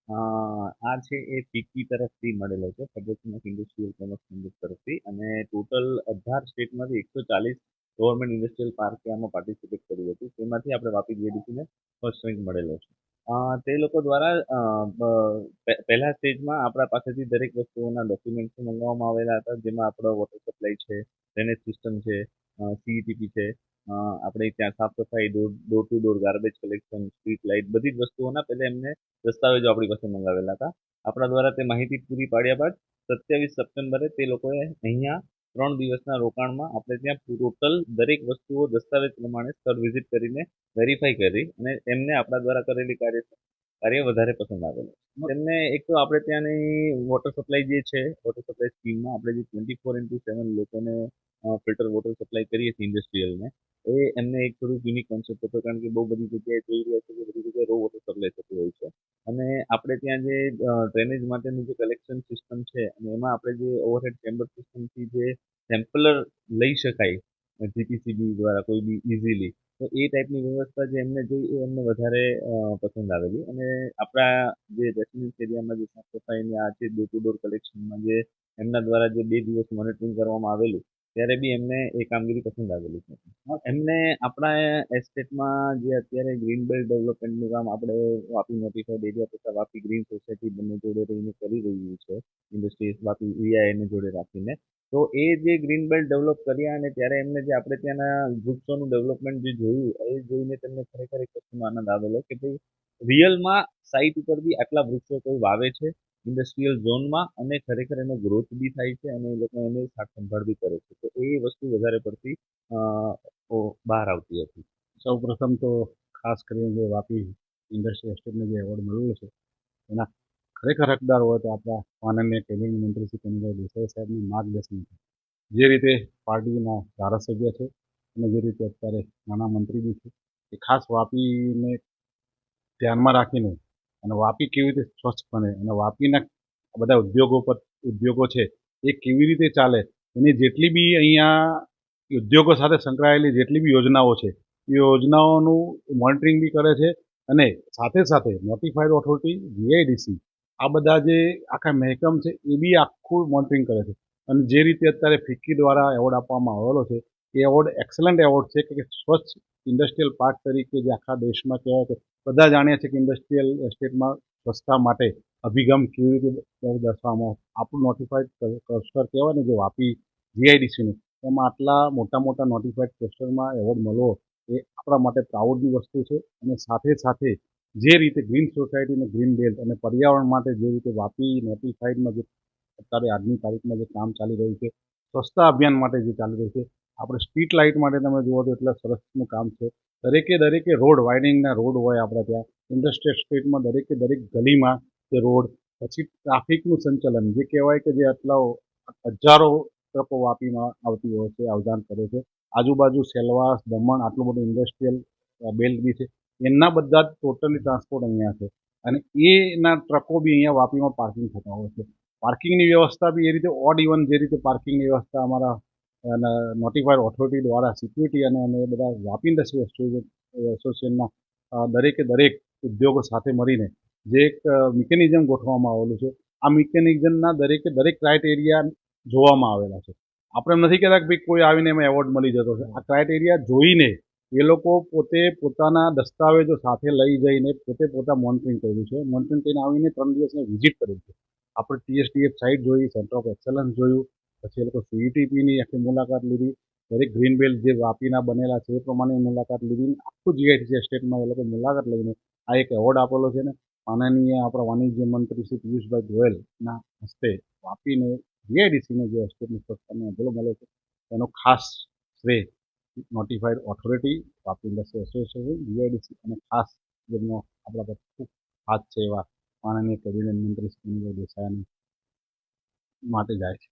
આ છે એ ફિક્કી તરફથી મળેલો છે, ફેડરેશન ઓફ ઇન્ડસ્ટ્રીયલ કોમર્સ તરફથી, અને ટોટલ 18 સ્ટેટમાંથી 140 ગવર્મેન્ટ ઇન્ડસ્ટ્રીયલ પાર્કે આમાં પાર્ટિસિપેટ કર્યું હતું. તેમાંથી આપણે વાપી જીઆઈડીસીને ફર્સ્ટ રેન્ક મળેલો છે. તે લોકો દ્વારા પહેલા સ્ટેજમાં આપણા પાસેથી દરેક વસ્તુઓના ડોક્યુમેન્ટ્સ મંગાવવામાં આવેલા હતા, જેમાં આપણો વોટર સપ્લાય છે, ડ્રેનેજ સિસ્ટમ છે, સીઈટીપી છે, આપણે ત્યાં સાફ સફાઈ, door to door garbage collection, street light, બધી જ વસ્તુઓના પહેલા એમને દસ્તાવેજો આપણી પાસે મંગાવેલા હતા. આપણા દ્વારા તે માહિતી પૂરી પાડ્યા બાદ 27 સપ્ટેમ્બરે તે લોકોએ અહીંયા 3 દિવસના રોકાણમાં આપણે ત્યાં ટોટલ દરેક વસ્તુઓ દસ્તાવેજ પ્રમાણે સ્થળ વિઝિટ કરીને વેરીફાઈ કરી, અને એમને આપણા દ્વારા કરેલી કાર્ય વધારે પસંદ આવેલું. તેમને એક તો આપણે ત્યાંની વોટર સપ્લાય જે છે, વોટર સપ્લાય સ્કીમમાં આપણે જે 24/7 લોકોને ફિલ્ટર વોટર સપ્લાય કરીએ છીએ ઇન્ડસ્ટ્રીયલને, એ એમને એક થોડુંક યુનિક કોન્સેપ્ટ હતો, કારણ કે બહુ બધી જગ્યાએ જોઈ રહ્યા છે કે બધી જગ્યાએ રો વોટર સપ્લાય થતું હોય છે. અને આપણે ત્યાં જે ડ્રેનેજ માટેની જે કલેક્શન સિસ્ટમ છે, અને એમાં આપણે જે ઓવરહેડ ચેમ્બર સિસ્ટમથી જે સેમ્પલર લઈ શકાય જીપીસીબી દ્વારા કોઈ બી ઇઝીલી, તો એ ટાઈપની વ્યવસ્થા જે એમને જોઈ એ એમને વધારે પસંદ આવેલી. અને આપણા જે રેસિડેન્સ એરિયામાં જે સાફ સફાઈની આ છે, ડોર ટુ ડોર કલેક્શનમાં જે એમના દ્વારા જે 2 દિવસ મોનિટરિંગ કરવામાં આવેલું, ત્યારે બી એમને એ કામગીરી પસંદ આવેલી છે. એમને આપણા એસ્ટેટમાં જે અત્યારે ગ્રીન બેલ્ટ ડેવલપમેન્ટનું કામ આપણે વાપી નોટિફાઈડ એરિયા તથા વાપી ગ્રીન સોસાયટી બંને જોડે રહીને કરી રહ્યું છે, ઇન્ડસ્ટ્રીઝ વાપી વીઆઈને જોડે રાખીને. તો એ જે ગ્રીન બેલ્ટ ડેવલપ કર્યા, અને ત્યારે એમને જે આપણે ત્યાંના વૃક્ષોનું ડેવલપમેન્ટ જે જોયું, એ જોઈને તેમને ખરેખર એક વસ્તુનો આનંદ આવેલો કે ભાઈ રિયલમાં સાઇટ ઉપર બી આટલા વૃક્ષો કોઈ વાવે છે ઇન્ડસ્ટ્રીયલ ઝોનમાં, અને ખરેખર એનો ગ્રોથ બી થાય છે, અને એ લોકો એની સાર સંભાળ બી કરે છે. તો એ વસ્તુ વધારે પડતી બહાર આવતી હતી. સૌ પ્રથમ તો ખાસ કરીને જે વાપી ઇન્ડસ્ટ્રીયલ એસ્ટેટને જે એવોર્ડ મળેલો છે, એના ખરેખર હકદાર હોય તો આપણા માનનીય કેબિનેટ મંત્રી શ્રી કનુભાઈ દેસાઈ સાહેબનું માર્ગદર્શન છે. જે રીતે પાર્ટીના ધારાસભ્ય છે અને જે રીતે અત્યારે નાના મંત્રી બી છે, એ ખાસ વાપીને ધ્યાનમાં રાખીને અને વાપી કેવી રીતે સ્વચ્છ બને અને વાપીના બધા ઉદ્યોગો છે એ કેવી રીતે ચાલે, એની જેટલી બી અહીંયા ઉદ્યોગો સાથે સંકળાયેલી જેટલી બી યોજનાઓ છે, એ યોજનાઓનું મોનિટરિંગ બી કરે છે. અને સાથે સાથે નોટિફાઈડ ઓથોરિટી, જીઆઈડીસી, આ બધા જે આખા મહેકમ છે એ બી આખું મોનિટરિંગ કરે છે. અને જે રીતે અત્યારે ફિક્કી દ્વારા એવોર્ડ આપવામાં આવેલો છે, એ એવોર્ડ એક્સલન્ટ એવોર્ડ છે કે સ્વચ્છ ઇન્ડસ્ટ્રીયલ પાર્ક તરીકે જે આખા દેશમાં કહેવાય કે બધા જાણીએ છીએ કે ઇન્ડસ્ટ્રીયલ એસ્ટેટમાં સ્વચ્છતા માટે અભિગમ કેવી રીતે દર્શાવવામાં. આપણું નોટિફાઈડ ક્લસ્ટર કહેવાય ને જે વાપી જીઆઈડીસીનું, એમાં આટલા મોટા મોટા નોટિફાઈડ ક્લસ્ટરમાં એવોર્ડ મળવો એ આપણા માટે પ્રાઉડની વસ્તુ છે. અને સાથે સાથે જે રીતે ગ્રીન સોસાયટી અને ગ્રીન બેલ્ટ અને પર્યાવરણ માટે જે રીતે વાપી નોટિફાઈડમાં જે અત્યારે આજની તારીખમાં જે કામ ચાલી રહ્યું છે, સ્વચ્છતા અભિયાન માટે જે ચાલી રહ્યું છે, આપણે સ્ટ્રીટ લાઇટ માટે તમે જુઓ તો એટલા સરસનું કામ છે. દરેકે રોડ વાઇડિંગના રોડ હોય આપણે ત્યાં ઇન્ડસ્ટ્રીયલ સ્ટેટમાં દરેક ગલીમાં તે રોડ, પછી ટ્રાફિકનું સંચાલન જે કહેવાય કે જે આટલા હજારો ટ્રકો વાપીમાં આવતી હોય છે, આવજાન કરે છે. આજુબાજુ સેલવાસ, દમણ આટલું બધું ઇન્ડસ્ટ્રીયલ બેલ્ટ બી છે, એના બધા જ ટોટલી ટ્રાન્સપોર્ટ અહીંયા છે. અને એના ટ્રકો બી અહીંયા વાપીમાં પાર્કિંગ થતા હોય છે. પાર્કિંગની વ્યવસ્થા બી એ રીતે ઓડ ઇવન જે રીતે પાર્કિંગની વ્યવસ્થા અમારા નોટિફાઈડ ઓથોરિટી દ્વારા સિક્યુરિટી અને અમે બધા વાપી ઇન્ડસ્ટ્રી એસોસિએશનના દરેક ઉદ્યોગો સાથે મળીને જે એક મિકેનિઝમ ગોઠવવામાં આવેલું છે, આ મિકેનિઝમના દરેક ક્રાઇટેરિયા જોવામાં આવેલા છે. આપણે એમ નથી કહેતા કે ભાઈ કોઈ આવીને એમાં એવોર્ડ મળી જતો છે. આ ક્રાઇટેરિયા જોઈને એ લોકો પોતે પોતાના દસ્તાવેજો સાથે લઈ જઈને પોતા મોનિટરિંગ કર્યું છે. મોનિટરિંગ કરીને આવીને 3 દિવસની વિઝિટ કરી છે. આપણે ટીએસડીએફ સાઇટ જોઈ, સેન્ટર ઓફ એક્સલન્સ જોયું, પછી એ લોકો સીઈટીપીની આખી મુલાકાત લીધી, દરેક ગ્રીન બેલ્ટ જે વાપીના બનેલા છે એ પ્રમાણે મુલાકાત લીધી. આખું જીઆઈડીસી એસ્ટેટમાં એ લોકો મુલાકાત લઈને આ એક એવોર્ડ આપેલો છે. ને માનનીય આપણા વાણિજ્ય મંત્રી શ્રી પિયુષભાઈ ગોયલના હસ્તે વાપીને જીઆઈડીસીને જે એસ્ટેટની સ્વચ્છતાનો એવોર્ડ મળે છે, એનો ખાસ શ્રેય notified authority, Vapi industry association, GIDC અને ખાસ જેમનો આપણા પર ખૂબ હાથ છે એવા માનનીય કેબિનેટ મંત્રી શ્રી કનુભાઈ દેસાઈ માટે જાય છે.